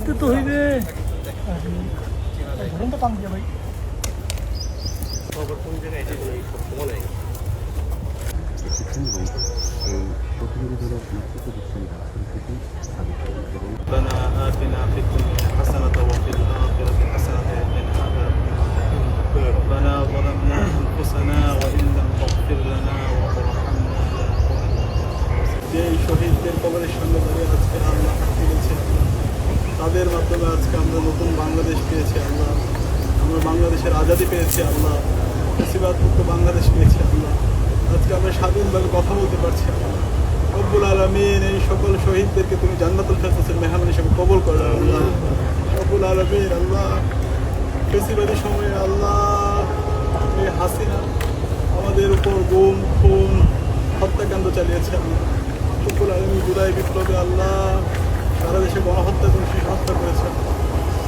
করতে তো হইবে। ধরুন তো পান দিয়ে ভাই। ربنا آتنا في الدنيا حسنة وفي الآخرة حسنة وقنا عذاب النار ربنا ظلمنا أنفسنا وإن لم تغفر لنا وترحمنا لنكونن من الخاسرين যে শহীদদের কবরের সামনে দাঁড়িয়ে আজকে আল্লাহ পেয়েছে, তাদের মাধ্যমে আজকে আমরা নতুন বাংলাদেশ পেয়েছি আল্লাহ, আমরা বাংলাদেশের আজাদি পেয়েছি আল্লাহ, ফ্যাসিবাদ মুক্ত বাংলাদেশ পেয়েছি আল্লাহ, আজকে আমরা স্বাধীনভাবে কথা বলতে পারছি আল্লাহ। রব্বুল আলামিন এই সকল শহীদদেরকে তুমি জান্নাতুল ফেরদৌসের মেহমান হিসেবে কবুল করো আল্লাহ। রব্বুল আলামিন আল্লাহ, ফ্যাসিবাদী সময়ে আল্লাহ এই হাসিনা আমাদের উপর গুম খুন হত্যাকাণ্ড চালিয়েছে আল্লাহ। রব্বুল আলামিন জুলাই বিপ্লবে আল্লাহ সারা দেশে গণহত্যা এবং শিশু হত্যা করেছে।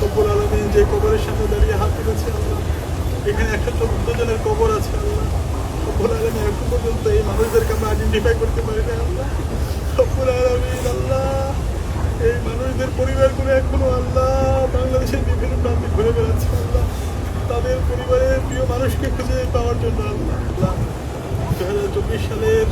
রব্বুল আলামিন যে কবরের সামনে দাঁড়িয়ে হাত তুলেছে আল্লাহ, এখানে 114 জনের কবর আছে আল্লাহ। রব্বুল আলামিন এখন পর্যন্ত এই মানুষদেরকে আমরা আইডেন্টিফাই করতে পারি না আল্লাহ। রব্বুল আলামিন আল্লাহ, এই মানুষদের পরিবারগুলো এখনো আল্লাহ বাংলাদেশের বিভিন্ন প্রান্তে ঘুরে বেড়াচ্ছে আল্লাহ, তাদের পরিবারের প্রিয় মানুষকে খুঁজে পাওয়ার জন্য আল্লাহ। 2024 সালের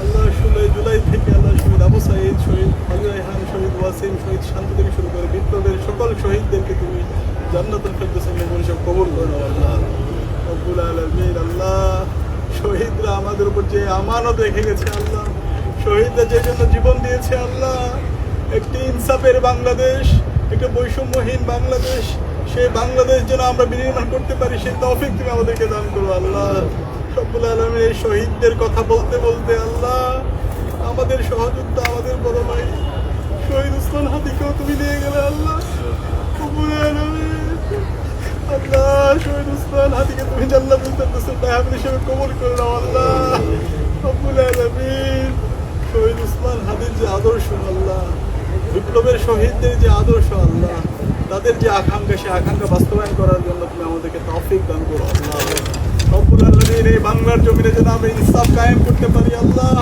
আল্লাহ 16 জুলাই থেকে আল্লাহ শহীদ আবু সাঈদ, শহীদ আলী রায়হান, শহীদ ওয়াসিম, শহীদ শান্তি থেকে শুরু করে বিপ্লবের সকল শহীদদেরকে তুমি জান্নাতুল ফেরদৌসের মেহমান হিসেবে কবুল করো আল্লাহ। রব্বুল আলামিন আল্লাহ, শহীদরা আমাদের উপর যে আমানত রেখে গেছে আল্লাহ, শহীদরা যে জন্য জীবন দিয়েছে আল্লাহ, একটি ইনসাফের বাংলাদেশ, একটা বৈষম্যহীন বাংলাদেশ, সেই বাংলাদেশ যেন আমরা বিনির্মাণ করতে পারি সেই তৌফিক তুমি আমাদেরকে দান করো আল্লাহ। রব্বুল আলামিন এই শহীদদের কথা বলতে বলতে আল্লাহ আমাদের সহযোদ্ধা, আমাদের বড় ভাই শহীদ উসমান হাদিকেও তুমি নিয়ে গেলে আল্লাহ। রব্বুল আলামিন আল্লাহ, শহীদ উসমান হাদিকে তুমি জান্নাতুল ফেরদৌসের মেহমান হিসেবে কবুল করে নাও আল্লাহ। রব্বুল আলামিন শহীদ উসমান হাদির যে আদর্শ আল্লাহ, বিপ্লবের শহীদদের যে আদর্শ আল্লাহ, তাদের যে আকাঙ্ক্ষা, সে আকাঙ্ক্ষা বাস্তবায়ন করার জন্য তুমি আমাদেরকে তৌফিক দান করো আল্লাহ। রব্বুল আলামিন এই বাংলার জমিনে যেন আমরা ইনসাফ কায়েম করতে পারি আল্লাহ,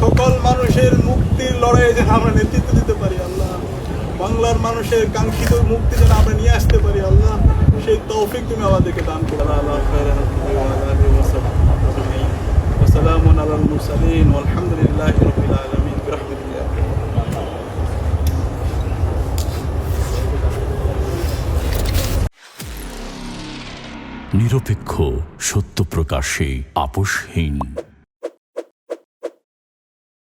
সকল মানুষের মুক্তির লড়াইয়ে যেন আমরা নেতৃত্ব দিতে পারি আল্লাহ, বাংলার মানুষের কাঙ্ক্ষিত মুক্তি যেন আমরা নিয়ে আসতে পারি আল্লাহ, সেই তৌফিক তুমি আমাদেরকে দান করো আল্লাহ। ওয়াসালামুন আলাল মুরসালিন ওয়ালহামদুলিল্লাহি রাব্বিল আলামিন বিরহমাতিল্লাহ। নিরপেক্ষ, সত্য প্রকাশে আপোষহীন।